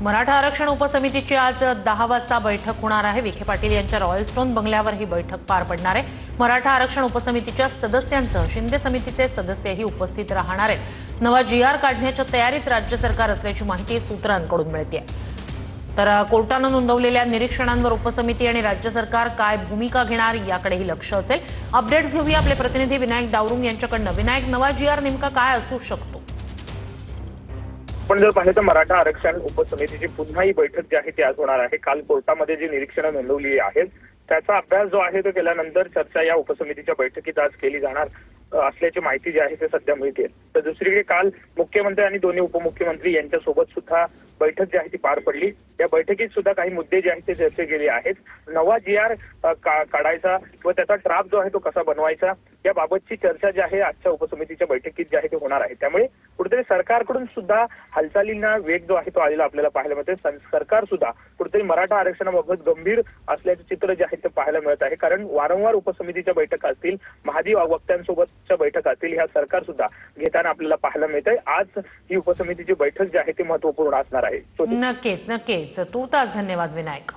मराठा आरक्षण उपसमितीची आज 10 वाजता बैठक होणार आहे। विखे पाटील यांच्या रॉयल स्टोन बंगल्यावर ही बैठक पार पडणार आहे। मराठा आरक्षण उपसमितीच्या सदस्यांसह शिंदे समितीचे सदस्यही उपस्थित राहणार आहेत। नवा जीआर काढण्याच्या तयारीत राज्य सरकार असल्याची माहिती सूत्रांकडून मिळते। तर कोर्टाने नोंदवलेल्या निरीक्षणांवर उपसमिती आणि राज्य सरकार काय भूमिका घेणार याकडेही लक्ष असेल। अपडेट्स घेऊया आपले प्रतिनिधी विनायक डावरुंग यांच्याकडून। विनायक, नवा जीआर नेमका काय असू शकतो? पण जर पाहिलं तर मराठा आरक्षण उपसमितीची पुन्हा ही बैठक जी आहे ती आज होणार आहे। काल कोर्टामध्ये जी निरीक्षणं नोंदवली आहेत त्याचा अभ्यास जो आहे तो केल्यानंतर चर्चा या उपसमितीच्या बैठकीत आज केली जाणार असल्याची माहिती जी आहे ते सध्या मिळते। तर दुसरीकडे काल मुख्यमंत्री आणि दोन्ही उपमुख्यमंत्री यांच्यासोबत सुद्धा बैठक जी आहे ती पार पडली। या बैठकीत सुद्धा काही मुद्दे जे आहेत ते चर्चा केले आहेत। नवा जीआर काढायचा व त्याचा ड्राफ्ट जो आहे तो कसा बनवायचा याबाबतची चर्चा जी आहे आजच्या उपसमितीच्या बैठकीत जी आहे ते होणार आहे। त्यामुळे कुठेतरी सरकारकडून सुद्धा हालचालींना वेग जो आहे तो आलेला आपल्याला पाहायला मिळते। सरकार सुद्धा कुठेतरी मराठा आरक्षणाबाबत गंभीर असल्याचे चित्र जे आहे ते पाहायला मिळत आहे। कारण वारंवार उपसमितीच्या बैठका असतील, महादी वक्त्यांसोबतच्या बैठका असतील, ह्या सरकार सुद्धा घेताना आपल्याला पाहायला मिळतंय। आज ही उपसमितीची बैठक जी आहे ती महत्त्वपूर्ण असणार आहे। नक्कीच तूर्तास धन्यवाद विनायक।